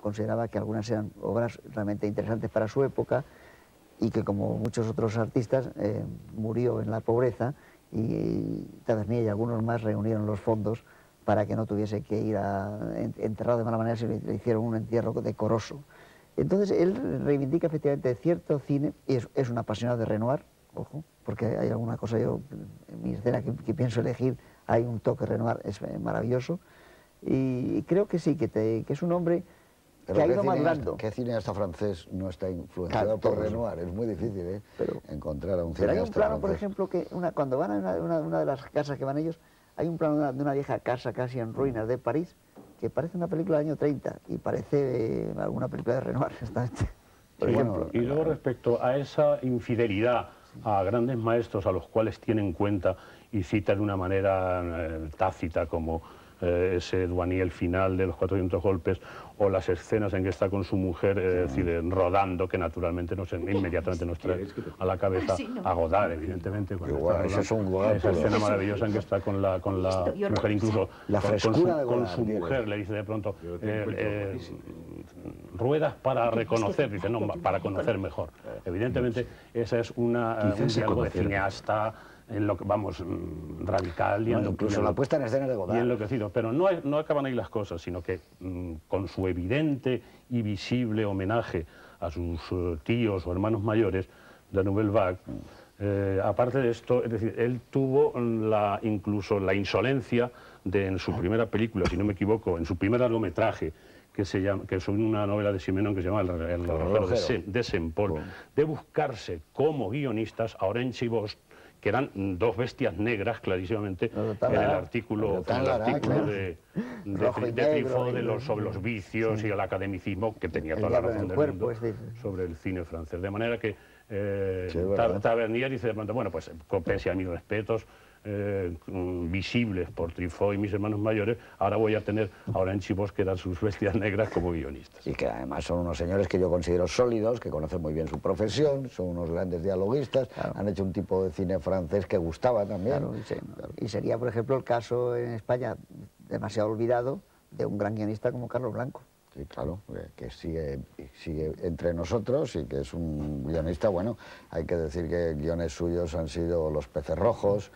consideraba que algunas eran obras realmente interesantes para su época y que, como muchos otros artistas, murió en la pobreza, y Tavernier y algunos más reunieron los fondos para que no tuviese que ir enterrado de mala manera, si le hicieron un entierro decoroso. Entonces él reivindica efectivamente cierto cine, y es un apasionado de Renoir, ojo, porque hay alguna cosa, yo en mi escena que pienso elegir, hay un toque Renoir, es maravilloso, y creo que sí, que es un hombre que ha ido madurando. ¿Qué cineasta francés no está influenciado por Renoir? Es muy difícil, encontrar a un cineasta Pero hay un plano, francés. por ejemplo, que cuando van a una de las casas que van ellos, hay un plano de una vieja casa casi en ruinas de París, que parece una película del año 30 y parece alguna película de Renoir, exactamente. Por ejemplo. Y luego, respecto a esa infidelidad a grandes maestros a los cuales tiene en cuenta y cita de una manera tácita, como ese Douanier final de los 400 golpes, o las escenas en que está con su mujer, es decir, rodando, que naturalmente inmediatamente nos trae a la cabeza a Godard, evidentemente. Esa escena maravillosa en que está con la mujer, incluso la frescura con su mujer, le dice de pronto, ruedas para reconocer, dice, no, para conocer mejor. Evidentemente, esa es un diálogo de cineasta en lo que, vamos, radical, y incluso la puesta en escena de Godard. Y enloquecido. Pero no acaban ahí las cosas, sino que con su evidente y visible homenaje a sus tíos o hermanos mayores, de Nouvelle Vague, aparte de esto, es decir, él tuvo incluso la insolencia de, en su primera película, si no me equivoco, en su primer largometraje, que es una novela de Simenon que se llama El relojero de Saint-Paul, de buscarse como guionistas a Orenche y Bosch, que eran dos bestias negras, clarísimamente, en el artículo de Truffaut sobre los vicios y el academicismo, que tenía toda la razón del mundo sobre el cine francés. De manera que Tavernier dice de pronto, bueno, pues pese a mis respetos visibles por Truffaut y mis hermanos mayores, ahora voy a tener ahora en Chivos que eran sus bestias negras como guionistas. Y que además son unos señores que yo considero sólidos, que conocen muy bien su profesión, son unos grandes dialoguistas, han hecho un tipo de cine francés que gustaba también. Claro, y sería, por ejemplo, el caso en España, demasiado olvidado, de un gran guionista como Carlos Blanco. Sí, claro, que sigue entre nosotros y que es un guionista, bueno, hay que decir que guiones suyos han sido Los peces rojos,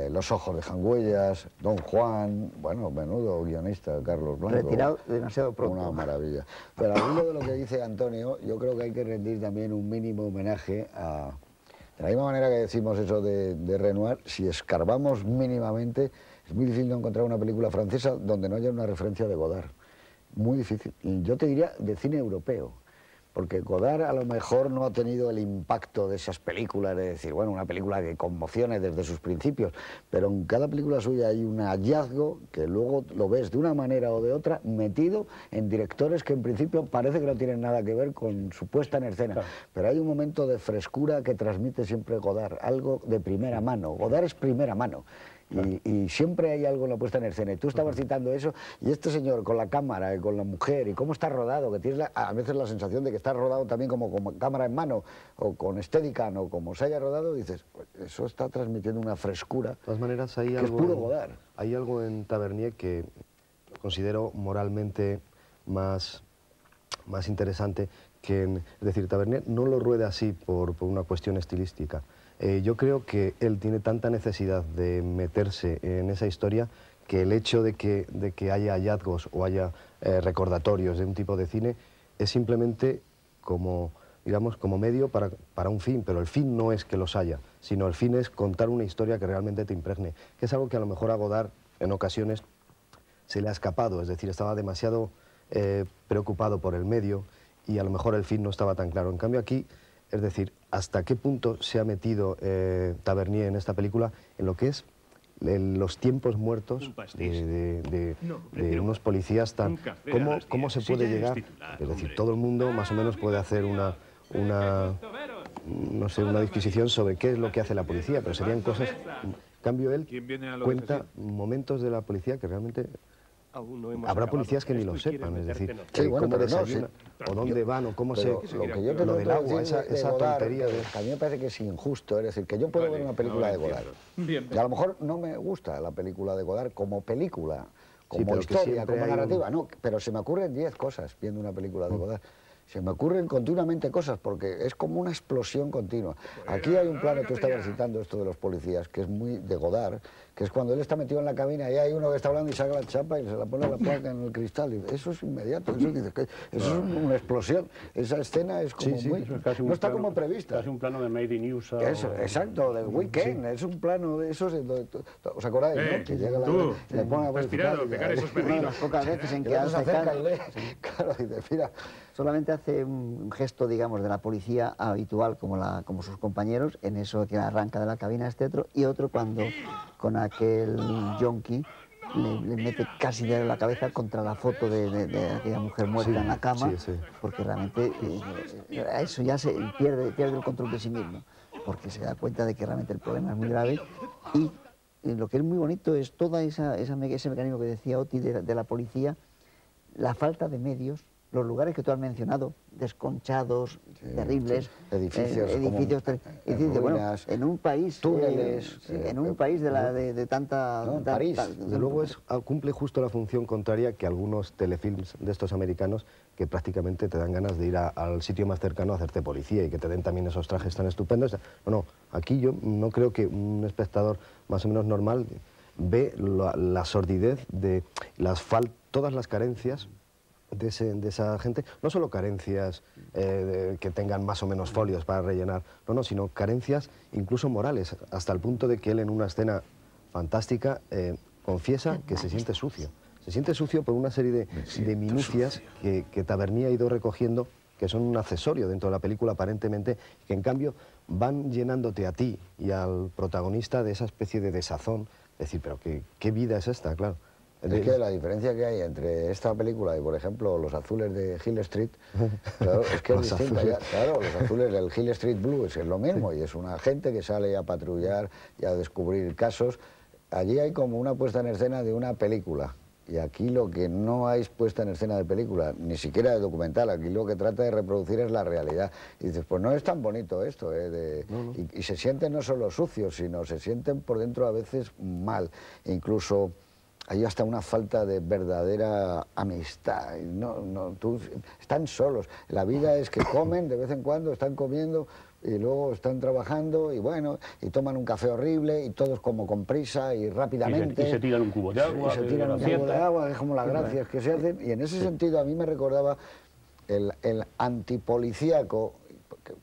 Los ojos de Jangüellas, Don Juan, bueno, menudo guionista, Carlos Blanco. Retirado demasiado pronto. Una maravilla. Pero al hilo de lo que dice Antonio, yo creo que hay que rendir también un mínimo homenaje a... De la misma manera que decimos eso de Renoir, si escarbamos mínimamente, es muy difícil encontrar una película francesa donde no haya una referencia de Godard. Muy difícil. Y yo te diría de cine europeo. Porque Godard a lo mejor no ha tenido el impacto de esas películas, de decir, bueno, una película que conmocione desde sus principios, pero en cada película suya hay un hallazgo que luego lo ves de una manera o de otra metido en directores que en principio parece que no tienen nada que ver con su puesta en escena. Claro. Pero hay un momento de frescura que transmite siempre Godard, algo de primera mano. Godard es primera mano. Y siempre hay algo en la puesta en escena. Y tú estabas citando eso, y este señor con la cámara y con la mujer, y cómo está rodado, que tienes a veces la sensación de que está rodado también como cámara en mano, o con Steadicam, o como se haya rodado, dices, pues eso está transmitiendo una frescura. De todas maneras, hay que algo, es puro Godard. Hay algo en Tavernier que considero moralmente más interesante, es decir, Tavernier no lo rueda así por una cuestión estilística. Yo creo que él tiene tanta necesidad de meterse en esa historia que el hecho de que haya hallazgos o haya recordatorios de un tipo de cine es simplemente como, digamos, como medio para un fin, pero el fin no es que los haya, sino el fin es contar una historia que realmente te impregne, que es algo que a lo mejor a Godard en ocasiones se le ha escapado, es decir, estaba demasiado preocupado por el medio y a lo mejor el fin no estaba tan claro. En cambio aquí, es decir, hasta qué punto se ha metido Tavernier en esta película en lo que es los tiempos muertos de unos policías tan... ¿Cómo se puede llegar? Es decir, todo el mundo más o menos puede hacer una disquisición sobre qué es lo que hace la policía, pero serían cosas... En cambio, él cuenta momentos de la policía que realmente... Habrá policías que ni lo sepan, es decir, cómo desayunan, o dónde van, o cómo se... Lo del agua, esa tontería de... A mí me parece que es injusto, es decir, que yo puedo ver una película de Godard, y a lo mejor no me gusta la película de Godard como película, como pero que historia, siempre como hay narrativa. No, pero se me ocurren 10 cosas viendo una película de Godard. Se me ocurren continuamente cosas porque es como una explosión continua. Aquí hay un plano, tú estabas citando esto de los policías, que es muy de Godard, que es cuando él está metido en la cabina y hay uno que está hablando y saca la chapa y se la pone la placa en el cristal. Y eso es inmediato, eso, dices, eso es una explosión. Esa escena es como muy... Eso es casi no está plano, como prevista. Casi un plano de Made in USA. Eso, exacto, del weekend, es un plano de esos, ¿os acordáis? ¿no? Que llega tú, y le pone a respirado, pegar esos Una de perdidos. las pocas veces en que que se hace acerca y lee. Claro, dice, mira, solamente hace un gesto, digamos, de la policía habitual, como sus compañeros, en eso que arranca de la cabina este otro, y otro cuando con aquel yonki le mete casi de la cabeza contra la foto de aquella mujer muerta en la cama, porque realmente eso ya pierde el control de sí mismo, porque se da cuenta de que realmente el problema es muy grave. Y lo que es muy bonito es todo ese mecanismo que decía Oti de la policía, la falta de medios, los lugares que tú has mencionado, desconchados, terribles, edificios bueno, en un país, túneles, en un país de tanta... No, en París. Desde luego cumple justo la función contraria que algunos telefilms de estos americanos que prácticamente te dan ganas de ir al sitio más cercano a hacerte policía y que te den también esos trajes tan estupendos. No, aquí yo no creo que un espectador más o menos normal ve la sordidez de todas las carencias de esa gente, no solo carencias que tengan más o menos folios para rellenar, no, sino carencias incluso morales, hasta el punto de que él en una escena fantástica confiesa que se siente sucio. Se siente sucio por una serie de minucias que Tavernier ha ido recogiendo, que son un accesorio dentro de la película aparentemente, que en cambio van llenándote a ti y al protagonista de esa especie de desazón, es decir, pero ¿qué vida es esta? Claro. Es que la diferencia que hay entre esta película y, por ejemplo, Los azules de Hill Street, claro, es que es distinta. Claro, Los azules del Hill Street Blues es lo mismo, y es una gente que sale a patrullar y a descubrir casos. Allí hay como una puesta en escena de una película, y aquí lo que no hay puesta en escena de película, ni siquiera de documental, aquí lo que trata de reproducir es la realidad. Y dices, pues no es tan bonito esto, no. Y se sienten no solo sucios, sino se sienten por dentro a veces mal, e incluso... Hay hasta una falta de verdadera amistad. Están solos. La vida es que comen de vez en cuando, están comiendo y luego están trabajando y bueno, y toman un café horrible y todos como con prisa y rápidamente. Y se tiran un cubo de agua. Y se tiran un cubo de agua, es como las gracias que se hacen. Y en ese sentido a mí me recordaba el antipolicíaco,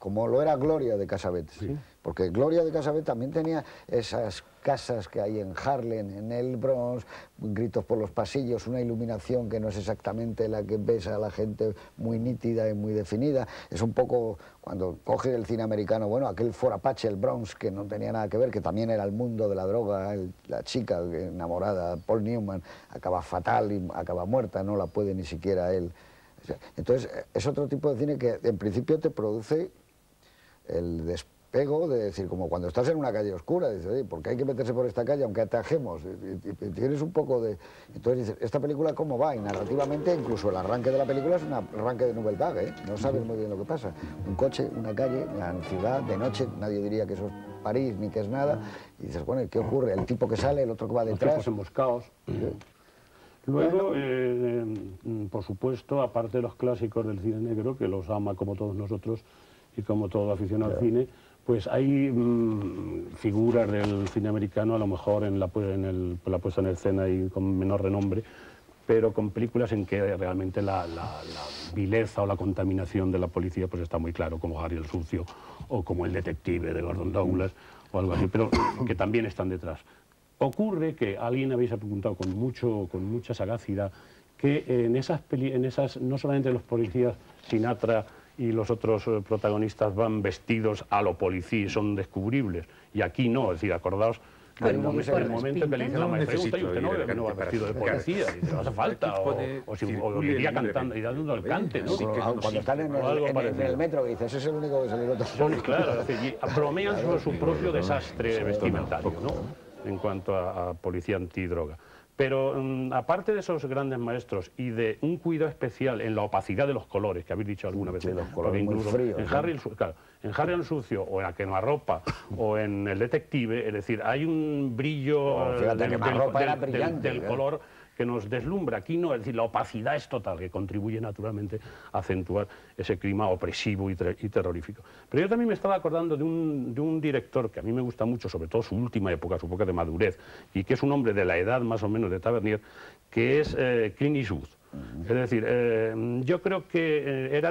como lo era Gloria de Cassavetes. Sí. Porque Gloria de Cassavetes también tenía esas casas que hay en Harlem, en el Bronx, gritos por los pasillos, una iluminación que no es exactamente la que ves a la gente muy nítida y muy definida. Es un poco, cuando coge el cine americano, bueno, aquel Fort Apache, el Bronx, que no tenía nada que ver, que también era el mundo de la droga, la chica enamorada, Paul Newman, acaba fatal y acaba muerta, no la puede ni siquiera él. Entonces, es otro tipo de cine que en principio te produce el despego de decir, como cuando estás en una calle oscura, dices, oye, ¿por qué hay que meterse por esta calle aunque atajemos? Y tienes un poco de... Entonces dices, ¿esta película cómo va? Y narrativamente, incluso el arranque de la película es un arranque de Nouvelle Vague, ¿eh? No sabes muy bien lo que pasa. Un coche, una calle, una ciudad, de noche, nadie diría que eso es París ni que es nada. Y dices, bueno, ¿qué ocurre? El tipo que sale, el otro que va detrás... Los tipos emboscados. Luego, por supuesto, aparte de los clásicos del cine negro, que los ama como todos nosotros y como todo aficionado al cine, pues hay figuras del cine americano, a lo mejor en la puesta en escena y con menor renombre, pero con películas en que realmente la vileza o la contaminación de la policía pues está muy claro, como Harry el Sucio o como El Detective de Gordon Douglas o algo así, pero que también están detrás. Ocurre que alguien habéis apuntado con mucha sagacidad que en esas no solamente los policías Sinatra y los otros protagonistas van vestidos a lo policía, son descubribles, y aquí no, es decir, acordaos del momento que le dice la maestra, usted no va vestido de policía, y no hace falta, o iría cantando, y dando el cante, ¿no? Cuando están en el metro, que dices, ese es el único que se le nota. Claro, es decir, bromean sobre su propio desastre vestimentario, ¿no? En cuanto a policía antidroga. Pero aparte de esos grandes maestros y de un cuidado especial en la opacidad de los colores, que habéis dicho alguna vez, los colores muy fríos, en Harry el Sucio, o en la Quemarropa, o en El Detective, es decir, hay un brillo del color que nos deslumbra. Aquí no, es decir, la opacidad es total, que contribuye naturalmente a acentuar ese clima opresivo y terrorífico. Pero yo también me estaba acordando de un director que a mí me gusta mucho, sobre todo su última época, su época de madurez, y que es un hombre de la edad más o menos de Tavernier, que es Clint Eastwood. Es decir, yo creo que era